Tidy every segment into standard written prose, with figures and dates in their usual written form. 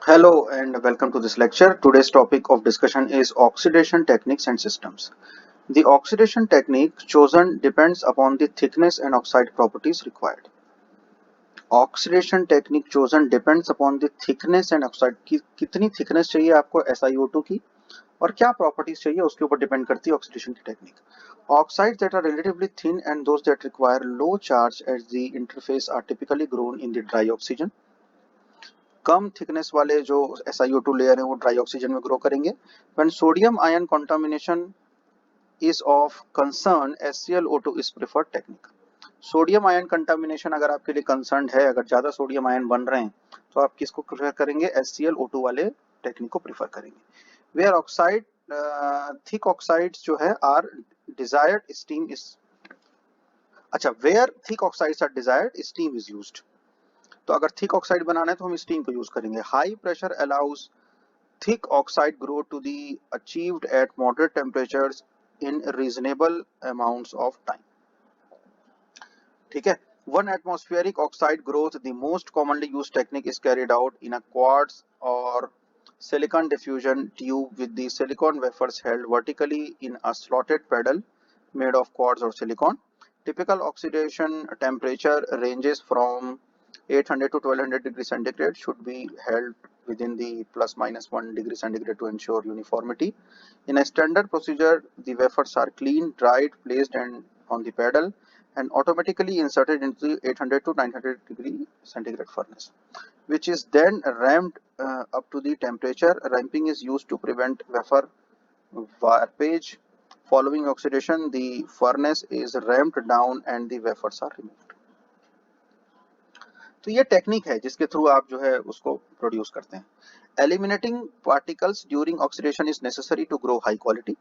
Hello and welcome to this lecture. Today's topic of discussion is oxidation techniques and systems. The oxidation technique chosen depends upon the thickness and oxide properties required. Oxidation technique chosen depends upon the thickness and oxide की कितनी thickness चाहिए आपको SiO2 की और क्या properties चाहिए उसके ऊपर depend करती है oxidation की technique. Oxides that are relatively thin and those that require low charge at the interface are typically grown in the dry oxygen. Come thickness वाले जो SiO2 लेयर है वो ड्राई ऑक्सीजन में ग्रो करेंगे. When sodium ion contamination is of concern, HClO2 is preferred technique. Sodium ion contamination अगर आपके लिए concern है, अगर ज्यादा सोडियम आयन बन रहे हैं तो आप किसको प्रेफर करेंगे? HClO2 वाले टेक्निक को प्रेफर करेंगे. वेयर ऑक्साइड थिक ऑक्साइड्स जो है आर डिजायर्ड स्टीम इज अच्छा where thick oxides are desired steam is used. तो अगर थिक ऑक्साइड बनाना है तो हम स्टीम को यूज करेंगे. High pressure allows thick oxide grow to the achieved at moderate temperatures in reasonable amounts of time. ठीक है. One atmospheric oxide growth, the most commonly used technique, is carried out in a quartz or silicon diffusion tube with the silicon wafers held vertically in a slotted pedal made of quartz or silicon. Typical oxidation temperature ranges from 800 to 1200 degrees centigrade, should be held within the plus minus 1 degree centigrade to ensure uniformity. In a standard procedure, the wafers are cleaned, dried, placed on the pedal and automatically inserted into the 800 to 900 degree centigrade furnace, which is then ramped up to the temperature. Ramping is used to prevent wafer warpage. Following oxidation, the furnace is ramped down and the wafers are removed. तो ये technique है जिसके through आप जो है उसको produce करते हैं. Eliminating particles during oxidation is necessary to grow high quality.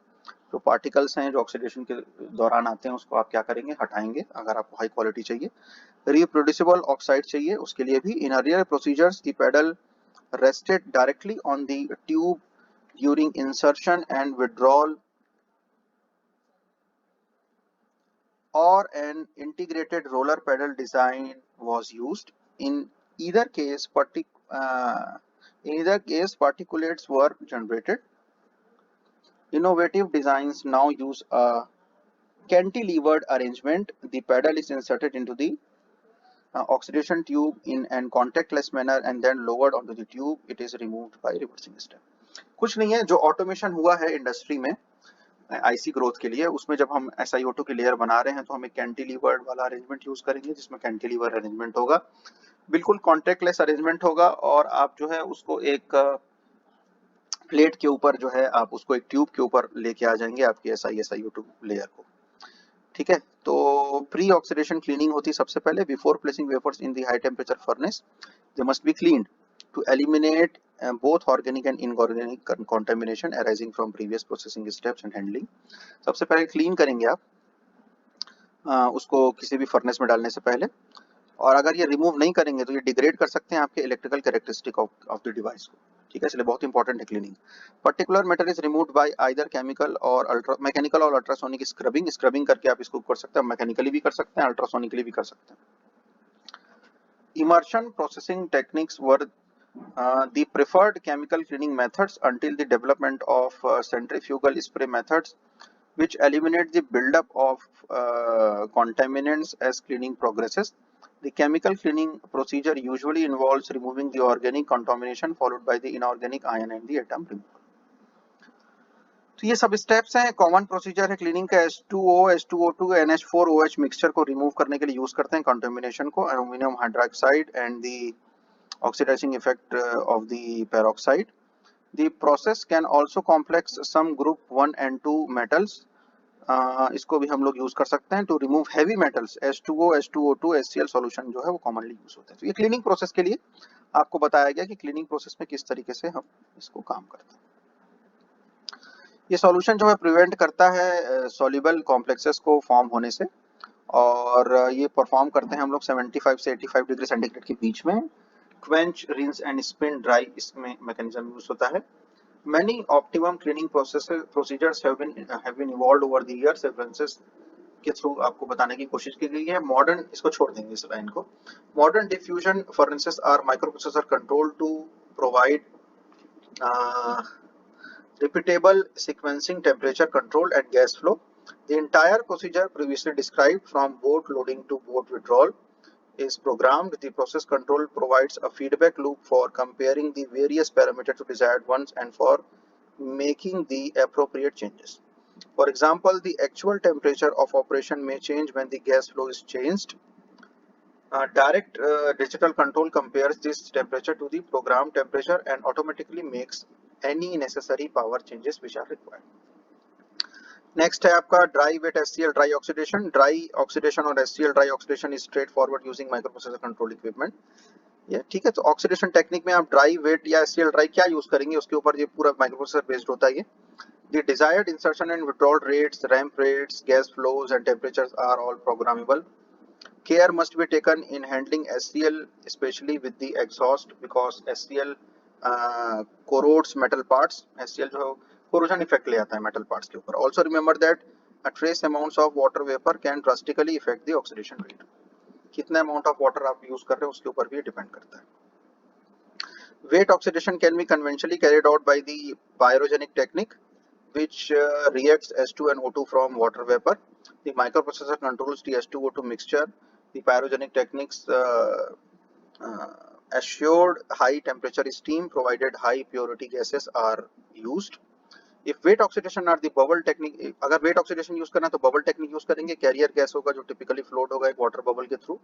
जो पार्टिकल्स हैं जो ऑक्सीडेशन के दौरान आते हैं उसको आप क्या करेंगे? हटाएंगे अगर आपको हाई क्वालिटी चाहिए. रिप्रोड्यूसिबल ऑक्साइड चाहिए उसके लिए भी. In earlier procedures the pedal rested directly on the tube during insertion and withdrawal or an integrated roller pedal design was used. In either case, particulates were generated. Innovative designs now use a cantilevered arrangement. The pedal is inserted into the oxidation tube in an contactless manner and then lowered onto the tube. It is removed by reversing step. कुछ नहीं है, जो automation हुआ है industry में IC growth के लिए, उसमें जब हम SiO2 की लेयर बना रहे हैं तो हम एक कैंटिलीवर्ड वाला अरेंजमेंट यूज करेंगे जिसमें कैंटिलीवर अरेंजमेंट होगा, बिल्कुल कॉन्टैक्टलेस अरेंजमेंट होगा और आप जो है उसको एक प्लेट के ऊपर जो है आप उसको एक ट्यूब के ऊपर लेके आ जाएंगे आपकी SiO2 लेयर को. ठीक है. तो प्री ऑक्सीडेशन क्लीनिंग होती है सबसे पहले. Before placing wafers in the high temperature furnace they must be cleaned to eliminate both organic and inorganic contamination arising from previous processing steps and handling. सबसे पहले क्लीन करेंगे आप उसको किसी भी फर्नेस में डालने से पहले, और अगर ये रिमूव नहीं करेंगे तो ये डिग्रेड कर सकते हैं आपके electrical characteristic of the device को. ठीक है, इसलिए बहुत इंपॉर्टेंट है cleaning. Particular matter is removed by either chemical और मैकेनिकल और अल्ट्रासोनिक स्क्रबिंग करके आप इसको कर सकते हैं. मैकेनिकली भी कर सकते हैं, अल्ट्रासोनिकली भी कर सकते हैं. Immersion processing techniques were the preferred chemical cleaning methods until the development of centrifugal spray methods, which eliminate the buildup of contaminants as cleaning progresses. The chemical cleaning procedure usually involves removing the organic contamination followed by the inorganic ion and the atom removal. तो ये सब steps हैं. Common procedure है cleaning का. H2O, H2O2, NH4OH mixture को remove करने के लिए यूज करते हैं कंटामिनेशन को. Aluminium hydroxide and the oxidising effect of the peroxide. The process can also complex some group 1 and 2 metals. इसको भी हम लोग यूज कर सकते हैं to remove heavy metals. H2O, H2O2, HCl solution जो है वो कॉमनली यूज होते हैं. तो ये क्लीनिंग प्रोसेस के लिए आपको बताया गया कि क्लीनिंग प्रोसेस में किस तरीके से हम इसको काम करते हैं. ये सॉल्यूशन जो है प्रिवेंट करता है सॉल्युबल कॉम्प्लेक्सेस को फॉर्म होने से, और ये परफॉर्म करते हैं हम लोग 75 से 85 डिग्री सेंटीग्रेड के बीच में. Quench, rinse and spin dry इसमें मैकेनिज्म यूज होता है. Many optimum cleaning procedures have been evolved over the years. References के थ्रू आपको बताने की कोशिश की गई है. मॉडर्न, इसको छोड़ देंगे इस लाइन को. Modern diffusion furnaces are microprocessor control to provide uh, repeatable sequencing, temperature control, and gas flow. The entire procedure previously described, from boat loading to boat withdrawal, is programmed. The process control provides a feedback loop for comparing the various parameters to desired ones and for making the appropriate changes. For example, the actual temperature of operation may change when the gas flow is changed. Direct digital control compares this temperature to the program temperature and automatically makes any necessary power changes which are required. Next है आपका dry wet SCL dry oxidation. Dry oxidation और SCL dry oxidation is straight forward using microprocessor control equipment. ये ठीक है. तो oxidation technique में आप dry wet या एससीएल ड्राई क्या यूज करेंगे उसके ऊपर ये पूरा माइक्रोप्रोसेसर बेस्ड होता है. ये the desired insertion and withdrawal rates, ramp rates, gas flows and temperatures are all programmable. Care must be taken in handling SCL, especially with the exhaust, because SCL corrodes metal parts. SCL जो corrosion effect ले आता है metal parts के ऊपर. Also remember that a trace amounts of water vapor can drastically affect the oxidation rate. कितना amount of water आप use कर रहे हैं उसके ऊपर भी depend करता है. Wet oxidation can be conventionally carried out by the pyrogenic technique, which reacts S2 and O2 from water vapor. The microprocessor controls the S2O2 mixture. The pyrogenic techniques assured high temperature steam provided high purity gases are used. If wet oxidation are the bubble technique, अगर wet oxidation use करना है तो bubble technique use करेंगे. Carrier gas होगा जो typically float होगा एक water bubble के through,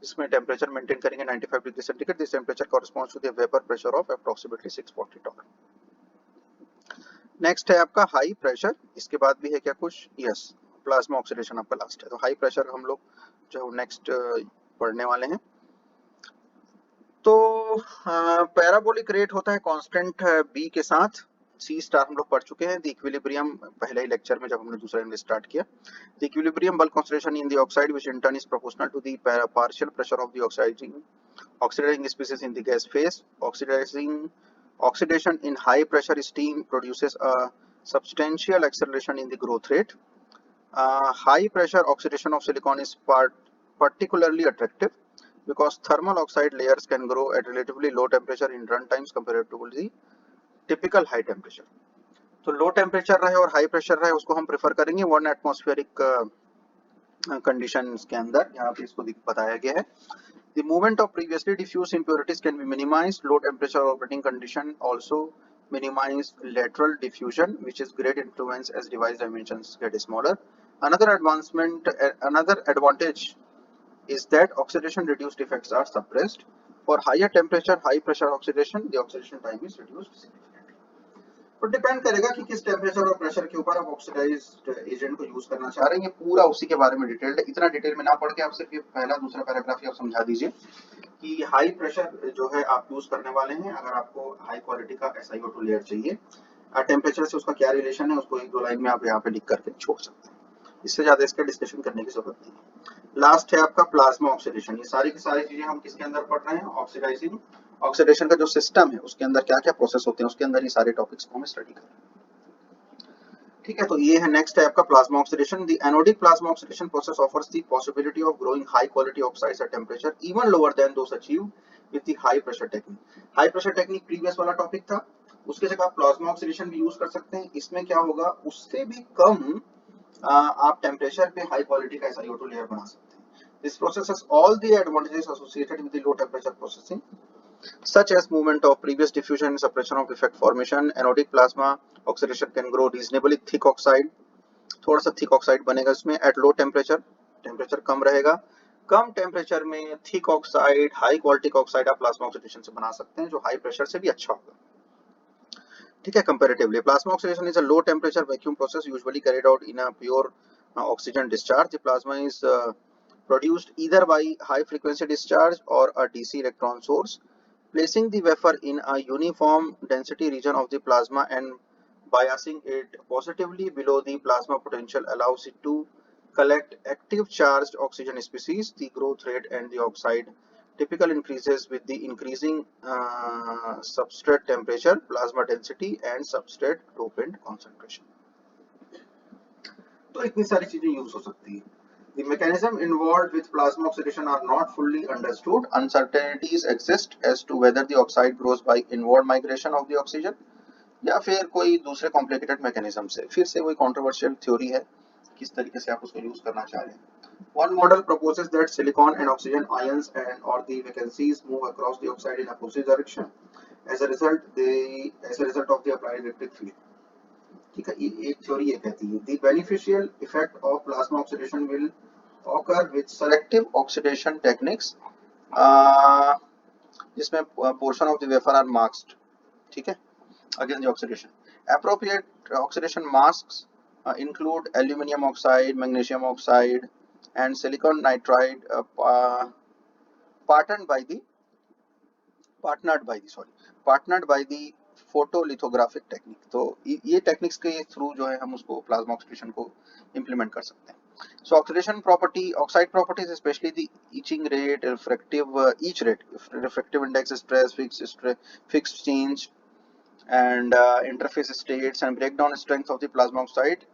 जिसमें temperature maintain करेंगे 95 degree centigrade. This temperature corresponds to the vapor pressure of approximately 640 torr. Next है आपका हाई प्रेशर. इसके बाद भी है क्या कुछ? यस, प्लाज्मा ऑक्सीडेशन आपका लास्ट है. तो हाई प्रेशर हम लोग जो नेक्स्ट पढ़ने वाले हैं. तो पैराबोलिक रेट होता है कांस्टेंट बी के साथ. सी स्टार हम लोग पढ़ चुके हैं. द इक्विलिब्रियम पहले ही लेक्चर में जब हमने दूसरा यूनिट स्टार्ट किया. The equilibrium bulk concentration in the oxide which in turn is proportional to the partial pressure of the oxidising species in the gas phase. Oxidation in high pressure steam produces a substantial acceleration in the growth rate. High pressure oxidation of silicon is particularly attractive because thermal oxide layers can grow at relatively low temperature in run times compared to the typical high temperature. तो low temperature रहे और high pressure रहे उसको हम prefer करेंगे 1 atmospheric condition के अंदर. यहाँ पे इसको बताया गया है. The movement of previously diffused impurities can be minimized. Low temperature operating condition also minimize lateral diffusion, which is great influence as device dimensions get smaller. Another advantage is that oxidation reduced effects are suppressed. For higher temperature, high pressure oxidation, the oxidation time is reduced significantly. तो depend करेगा कि किस temperature और pressure के ऊपर आप oxidised agent को use करना चाह रहे हैं. ये पूरा उसी के बारे में डिटेल्ड है. इतना डिटेल में ना पढ़ के आप सिर्फ ये पहला दूसरा पैराग्राफ ही आप समझा दीजिए कि हाई प्रेशर जो है आप यूज करने वाले हैं. अगर आपको हाई क्वालिटी का SiO2 लेयर चाहिए, टेम्परेचर से उसका क्या रिलेशन है उसको एक दो लाइन में आप यहाँ पे लिख करके छोड़ सकते हैं. इससे ज्यादा इसका डिस्कशन करने की जरूरत नहीं है. लास्ट है आपका प्लाज्मा ऑक्सीडेशन. ये सारी की सारी चीजें हम किसके अंदर पढ़ रहे हैं? ऑक्सीडाइजिंग ऑक्सीडेशन का जो सिस्टम है उसके अंदर क्या क्या प्रोसेस होते हैं उसके अंदर ये सारे टॉपिक्स को हम स्टडी करें. ठीक है. तो ये है नेक्स्ट है आपका plasma oxidation. The anodic plasma oxidation process offers the possibility of growing high quality oxides at temperature even lower than those achieved with the high pressure technique. High pressure technique previous वाला topic था, उसके जगह आप plasma oxidation भी use कर सकते हैं. इसमें क्या होगा, उससे भी कम आप टेम्परेचर पे हाई क्वालिटी का SiO2 लेयर बना सकते हैं. This process has all the advantages associated with the low temperature processing, such as movement of previous diffusion and suppression of effect formation. Anodic plasma oxidation can grow reasonably thick oxide. थोड़ा सा thick oxide बनेगा इसमें at low temperature. Temperature कम रहेगा. कम temperature में thick oxide, high quality का oxide आप plasma oxidation से बना सकते हैं जो high pressure से भी अच्छा होगा. ठीक है. Comparatively, plasma oxidation is a low temperature vacuum process usually carried out in a pure oxygen discharge. The plasma is produced either by high frequency discharge or a DC electron source. Placing the wafer in a uniform density region of the plasma and biasing it positively below the plasma potential allows it to collect active charged oxygen species. The growth rate and the oxide typical increases with the increasing substrate temperature, plasma density and substrate dopant concentration. तो इतनी सारी चीजें use हो सकती है. The mechanism involved with plasma oxidation are not fully understood. Uncertainties exist as to whether the oxide grows by inward migration of the oxygen या फिर कोई दूसरे कॉम्प्लिकेटेड मैकेनिज्म से, फिर से वही कंट्रोवर्शियल थ्योरी है, किस तरीके से आप उसको यूज करना चाह रहे हैं। One model proposes that silicon and oxygen ions and or the vacancies move across the oxide in opposite direction as a result of the applied electric field। ठीक है, एक थ्योरी ये कहती है the beneficial effect of plasma oxidation will occur with selective oxidation techniques, जिसमें portion of the wafer are masked, ठीक है, against the oxidation। Appropriate oxidation masks include aluminum oxide, magnesium oxide, and silicon nitride, partnered by the partnered by the photolithographic technique। तो ये techniques के through जो है हम उसको प्लाज्मा ऑक्सीडेशन को इम्प्लीमेंट कर सकते हैं। So oxidation property, oxide properties specially the etching rate, refractive index, stress, fixed change and interface states and breakdown strength of the plasma oxide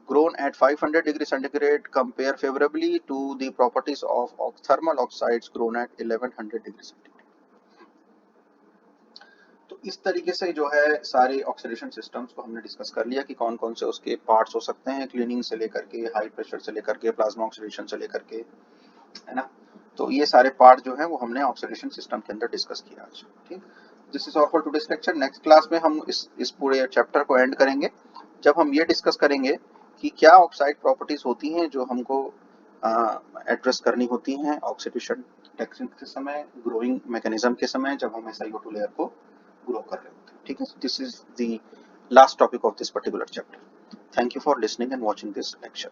grown at 500 degree centigrade compare favorably to the properties of thermal oxides grown at 1100 degree centigrade। तो इस तरीके से जो है सारे oxidation systems को हमने discuss कर लिया कि कौन कौन से उसके पार्ट्स हो सकते हैं, क्लीनिंग से लेकर के, हाई प्रेशर से लेकर के, प्लाज्मा ऑक्सीडेशन से लेकर के, है ना। तो ये सारे पार्ट जो है वो हमने ऑक्सीडेशन सिस्टम के अंदर डिस्कस किया आज। ठीक, this is all for today's lecture. Next class में हम इस पूरे चैप्टर को एंड करेंगे, जब हम ये डिस्कस करेंगे कि क्या ऑक्साइड प्रॉपर्टीज होती हैं जो हमको एड्रेस करनी होती हैं ऑक्सीडेशन टेक्निक के समय, ग्रोइंग मैकेनिज्म के समय, जब हम SiO2 लेयर को ग्रो कर रहे होते हैं। ठीक है, this is the last topic of this particular chapter. Thank you for listening and watching this lecture.